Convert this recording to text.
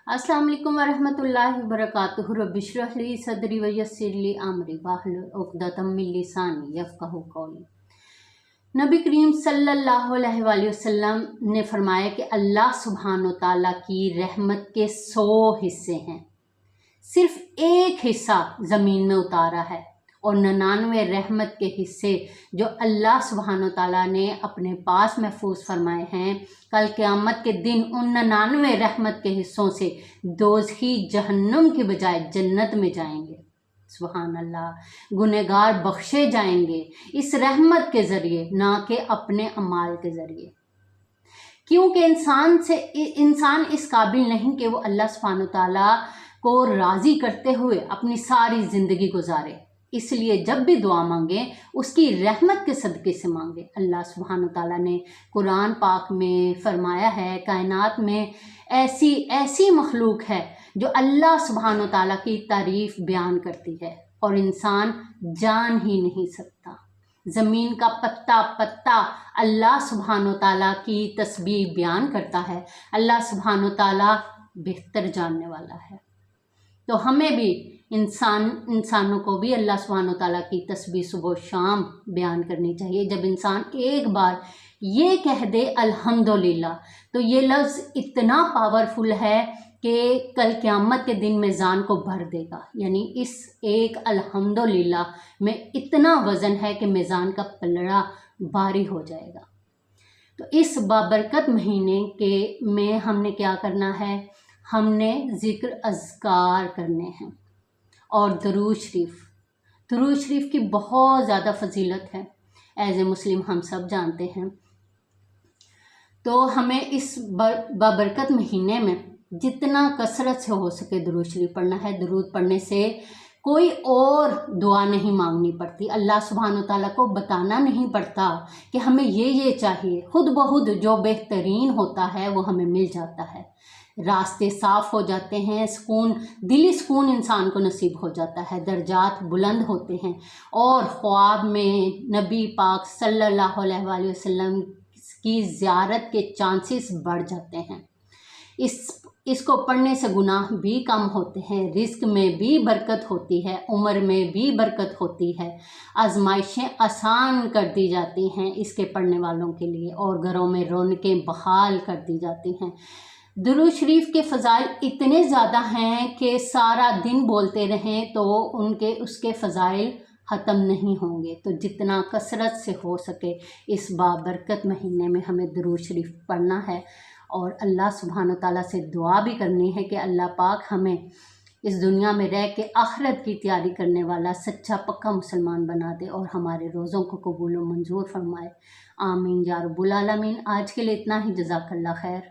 अस्सलाम वालेकुम वरहमतुल्लाहि वबरकातुहू। रब्बि इश्रह ली सदरी वयस्सिर ली अमरी वाहलुल उक़दतम मिन लिसानी यफ़क़हू क़ौली। नबी करीम सल्लल्लाहु अलैहि वसल्लम ने फरमाया कि अल्लाह सुब्हान व तआला की रहमत के 100 हिस्से हैं, सिर्फ एक हिस्सा ज़मीन में उतारा है और 99 रहमत के हिस्से जो अल्लाह सुब्हान व तआला ने अपने पास महफूज फरमाए हैं, कल क़यामत के दिन उन 99 रहमत के हिस्सों से दोज़खी जहन्नुम की बजाय जन्नत में जाएंगे। सुभान अल्लाह। गुनहगार बख्शे जाएंगे इस रहमत के ज़रिए, ना कि अपने अमाल के ज़रिए, क्योंकि इंसान इस काबिल नहीं कि वो अल्लाह सुब्हान व तआला को राज़ी करते हुए अपनी सारी ज़िंदगी गुजारे। इसलिए जब भी दुआ मांगे उसकी रहमत के सदक़े से मांगे। अल्लाह सुब्हान व तआला ने कुरान पाक में फरमाया है, कायनात में ऐसी मखलूक है जो अल्लाह सुब्हान व तआला की तारीफ़ बयान करती है और इंसान जान ही नहीं सकता। ज़मीन का पत्ता पत्ता अल्लाह सुब्हान व तआला की तस्बीह बयान करता है। अल्लाह सुब्हान व तआला बेहतर जानने वाला है। तो हमें भी इंसानों को भी अल्लाह सुब्हान व तआला की तस्बीह सुबह शाम बयान करनी चाहिए। जब इंसान एक बार ये कह दे अल्हम्दुलिल्लाह, तो ये लफ्ज़ इतना पावरफुल है कि कल क़यामत के दिन मीज़ान को भर देगा। यानी इस एक अल्हम्दुलिल्लाह में इतना वज़न है कि मीज़ान का पलड़ा भारी हो जाएगा। तो इस बाबरकत महीने में हमने क्या करना है? हमने ज़िक्र अज़कार करने हैं और दुरूद शरीफ की बहुत ज़्यादा फजीलत है। एज़ ए मुस्लिम हम सब जानते हैं। तो हमें इस बाबरकत महीने में जितना कसरत से हो सके दुरूद शरीफ पढ़ना है। दुरूद पढ़ने से कोई और दुआ नहीं मांगनी पड़ती, अल्लाह सुब्हान व तआला को बताना नहीं पड़ता कि हमें ये चाहिए। खुद ब खुद जो बेहतरीन होता है वो हमें मिल जाता है। रास्ते साफ़ हो जाते हैं, दिली सुकून इंसान को नसीब हो जाता है, दर्जात बुलंद होते हैं और ख्वाब में नबी पाक सल्लल्लाहु अलैहि वसल्लम की ज़ियारत के चांसेस बढ़ जाते हैं। इसको पढ़ने से गुनाह भी कम होते हैं, रिज़्क में भी बरकत होती है, उम्र में भी बरकत होती है, आजमाइशें आसान कर दी जाती हैं इसके पढ़ने वालों के लिए और घरों में रौनकें बहाल कर दी जाती हैं। दुरूद शरीफ के फ़ज़ाइल इतने ज़्यादा हैं कि सारा दिन बोलते रहें तो उसके फ़ज़ाइल ख़त्म नहीं होंगे। तो जितना कसरत से हो सके इस बाबरकत महीने में हमें दुरूद शरीफ पढ़ना है और अल्लाह सुब्हान व तआला से दुआ भी करनी है कि अल्लाह पाक हमें इस दुनिया में रह के आखिरत की तैयारी करने वाला सच्चा पक्का मुसलमान बना दे और हमारे रोज़ों को कबूल व मंजूर फरमाए। आमीन या रब्बुल आलमीन। आज के लिए इतना ही। जज़ाकल्लाह खैर।